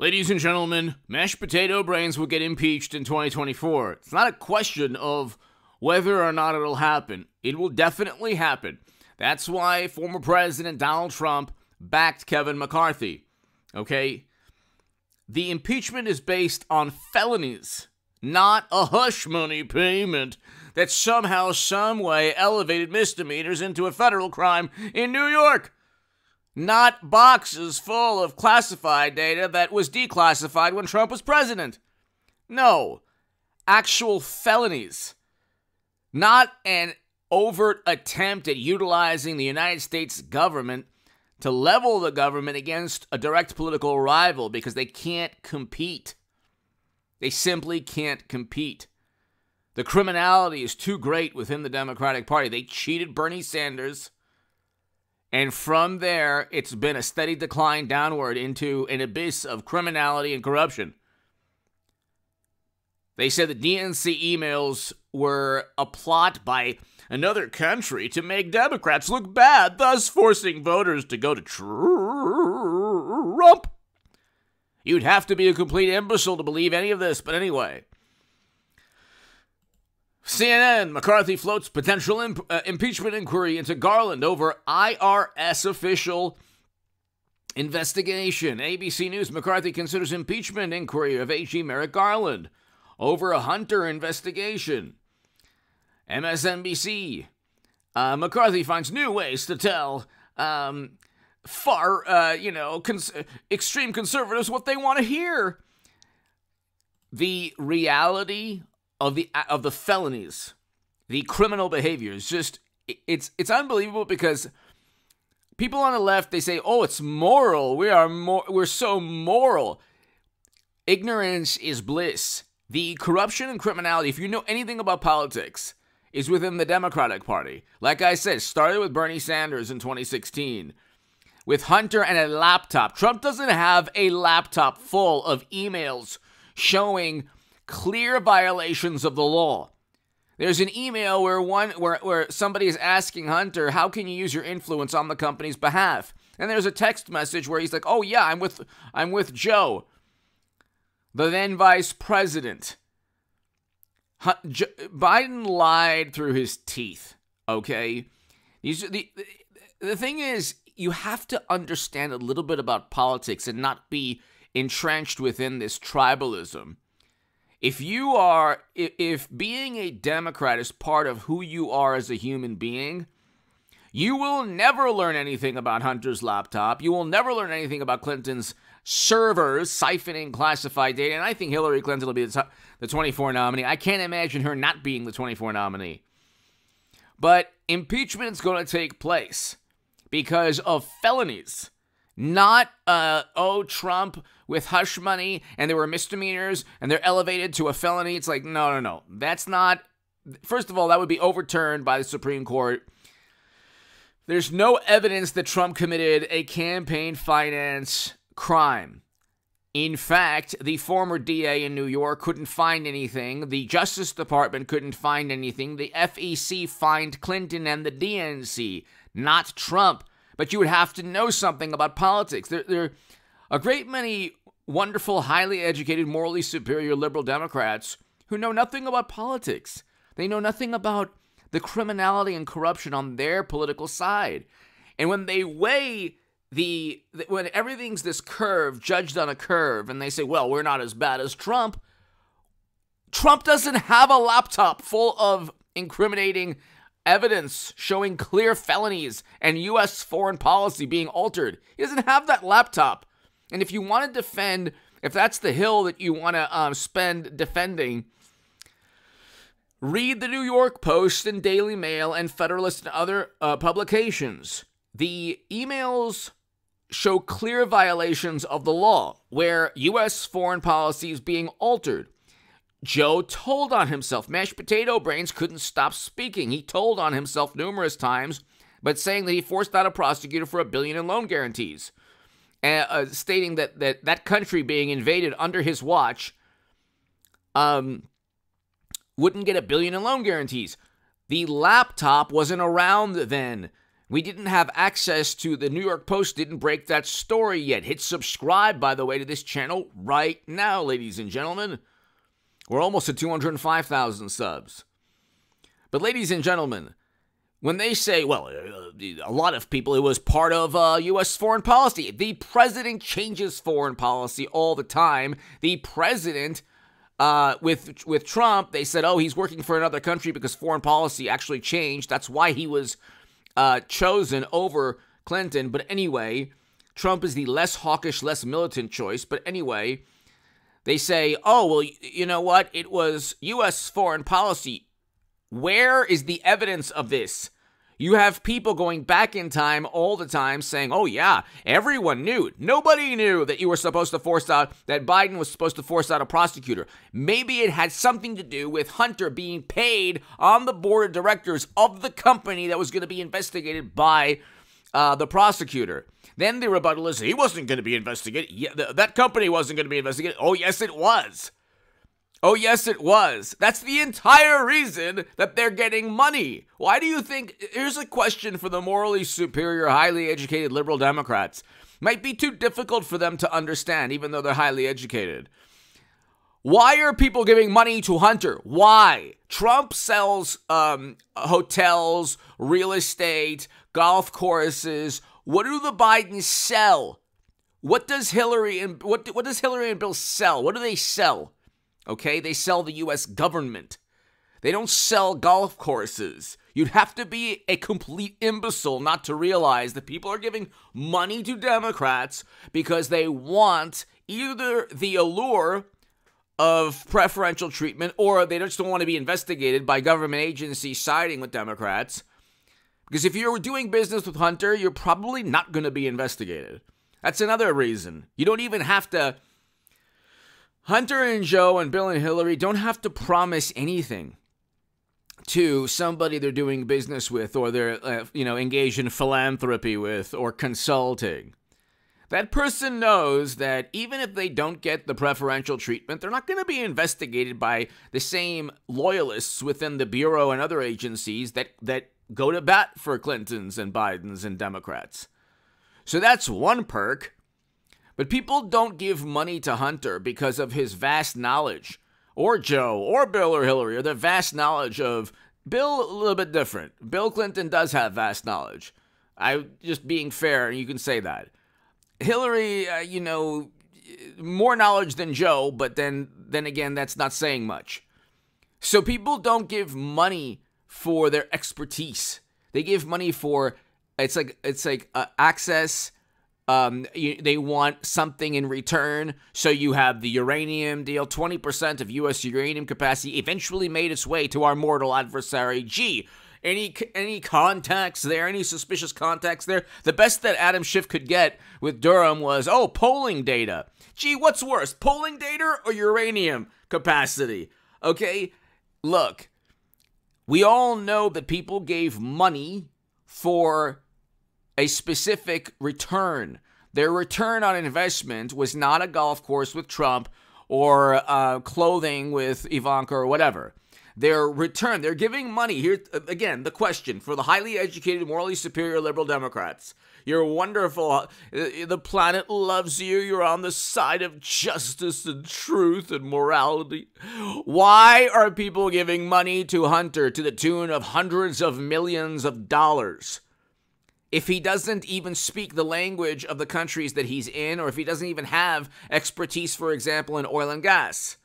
Ladies and gentlemen, mashed potato brains will get impeached in 2024. It's not a question of whether or not it'll happen. It will definitely happen. That's why former President Donald Trump backed Kevin McCarthy. Okay? The impeachment is based on felonies, not a hush money payment that somehow, some way elevated misdemeanors into a federal crime in New York. Not boxes full of classified data that was declassified when Trump was president. No, actual felonies. Not an overt attempt at utilizing the United States government to level the government against a direct political rival because they can't compete. They simply can't compete. The criminality is too great within the Democratic Party. They cheated Bernie Sanders. And from there, it's been a steady decline downward into an abyss of criminality and corruption. They said the DNC emails were a plot by another country to make Democrats look bad, thus forcing voters to go to Trump. You'd have to be a complete imbecile to believe any of this, but anyway. CNN, McCarthy floats potential impeachment inquiry into Garland over IRS official investigation. ABC News, McCarthy considers impeachment inquiry of AG Merrick Garland over a Hunter investigation. MSNBC, McCarthy finds new ways to tell extreme conservatives what they want to hear. The reality of the felonies, the criminal behavior is just, it's unbelievable because people on the left, they say, oh, it's moral. We're so moral. Ignorance is bliss. The corruption and criminality, if you know anything about politics, is within the Democratic Party. Like I said, started with Bernie Sanders in 2016. With Hunter and a laptop. Trump doesn't have a laptop full of emails showing clear violations of the law. There's an email where somebody is asking Hunter, how can you use your influence on the company's behalf? And there's a text message where he's like, oh yeah, I'm with Joe, the then vice president. Biden lied through his teeth, okay? The thing is, you have to understand a little bit about politics and not be entrenched within this tribalism. If being a Democrat is part of who you are as a human being, you will never learn anything about Hunter's laptop. You will never learn anything about Clinton's servers siphoning classified data. And I think Hillary Clinton will be the 24 nominee. I can't imagine her not being the 24 nominee. But impeachment is going to take place because of felonies. Not, Trump with hush money, and there were misdemeanors, and they're elevated to a felony. It's like, no. That's not, first of all, that would be overturned by the Supreme Court. There's no evidence that Trump committed a campaign finance crime. In fact, the former DA in New York couldn't find anything. The Justice Department couldn't find anything. The FEC fined Clinton and the DNC, not Trump. But you would have to know something about politics. There are a great many wonderful, highly educated, morally superior liberal Democrats who know nothing about politics. They know nothing about the criminality and corruption on their political side. And when they weigh when everything's this curve, judged on a curve, and they say, well, we're not as bad as Trump. Trump doesn't have a laptop full of incriminating evidence showing clear felonies and U.S. foreign policy being altered. He doesn't have that laptop. And if you want to defend, if that's the hill that you want to spend defending, read the New York Post and Daily Mail and Federalist and other publications. The emails show clear violations of the law where U.S. foreign policy is being altered. Joe told on himself. Mashed potato brains couldn't stop speaking. He told on himself numerous times, but saying that he forced out a prosecutor for $1 billion in loan guarantees, stating that country being invaded under his watch wouldn't get $1 billion in loan guarantees. The laptop wasn't around then. We didn't have access to, the New York Post didn't break that story yet. Hit subscribe, by the way, to this channel right now, ladies and gentlemen. We're almost at 205,000 subs. But ladies and gentlemen, when they say, well, a lot of people, it was part of U.S. foreign policy. The president changes foreign policy all the time. The president, with Trump, they said, oh, he's working for another country because foreign policy actually changed. That's why he was chosen over Clinton. But anyway, Trump is the less hawkish, less militant choice. But anyway, they say, oh, well, you know what? It was U.S. foreign policy. Where is the evidence of this? You have people going back in time all the time saying, oh yeah, everyone knew. Nobody knew that you were supposed to force out, that Biden was supposed to force out a prosecutor. Maybe it had something to do with Hunter being paid on the board of directors of the company that was going to be investigated by the prosecutor. Then the rebuttal is, he wasn't going to be investigated. Yeah, that company wasn't going to be investigated. Oh yes, it was. Oh, yes, it was. That's the entire reason that they're getting money. Why do you think? Here's a question for the morally superior, highly educated liberal Democrats. Might be too difficult for them to understand, even though they're highly educated. Why are people giving money to Hunter? Why? Trump sells hotels, real estate, golf courses. What do the Bidens sell? What does Hillary and Bill sell? What do they sell? Okay, they sell the U.S. government. They don't sell golf courses. You'd have to be a complete imbecile not to realize that people are giving money to Democrats because they want either the allure of preferential treatment or they just don't want to be investigated by government agencies siding with Democrats. Because if you're doing business with Hunter, you're probably not going to be investigated. That's another reason. You don't even have to... Hunter and Joe and Bill and Hillary don't have to promise anything to somebody they're doing business with or they're, engaged in philanthropy with or consulting. That person knows that even if they don't get the preferential treatment, they're not going to be investigated by the same loyalists within the Bureau and other agencies that go to bat for Clintons and Bidens and Democrats. So that's one perk. But people don't give money to Hunter because of his vast knowledge, or Joe, or Bill or Hillary, or their vast knowledge of Bill. A little bit different. Bill Clinton does have vast knowledge. I just being fair, you can say that. Hillary, more knowledge than Joe, but then again, that's not saying much. So people don't give money for their expertise. They give money for it's like access. They want something in return. So you have the uranium deal. 20% of U.S. uranium capacity eventually made its way to our mortal adversary. Gee, any contacts there? Any suspicious contacts there? The best that Adam Schiff could get with Durham was, polling data. Gee, what's worse, polling data or uranium capacity? Okay, look, we all know that people gave money for a specific return. Their return on investment was not a golf course with Trump or clothing with Ivanka or whatever. Their return, they're giving money. Here, again, the question for the highly educated, morally superior liberal Democrats. You're wonderful. The planet loves you. You're on the side of justice and truth and morality. Why are people giving money to Hunter to the tune of hundreds of millions of dollars? If he doesn't even speak the language of the countries that he's in, or if he doesn't even have expertise, for example, in oil and gas?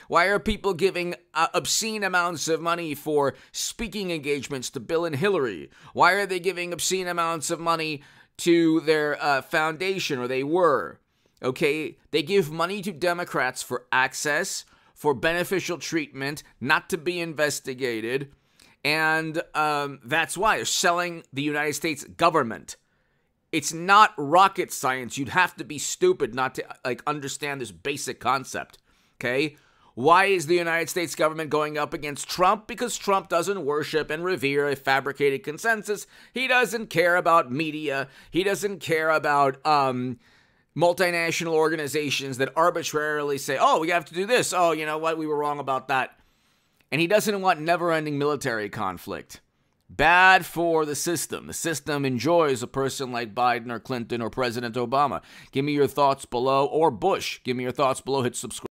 Why are people giving obscene amounts of money for speaking engagements to Bill and Hillary? Why are they giving obscene amounts of money to their foundation, or they were? Okay, they give money to Democrats for access, for beneficial treatment, not to be investigated. And that's why they're selling the United States government. It's not rocket science. You'd have to be stupid not to understand this basic concept. Okay? Why is the United States government going up against Trump? Because Trump doesn't worship and revere a fabricated consensus. He doesn't care about media. He doesn't care about multinational organizations that arbitrarily say, oh, we have to do this. Oh, you know what? We were wrong about that. And he doesn't want never-ending military conflict. Bad for the system. The system enjoys a person like Biden or Clinton or President Obama. Give me your thoughts below, or Bush. Give me your thoughts below. Hit subscribe.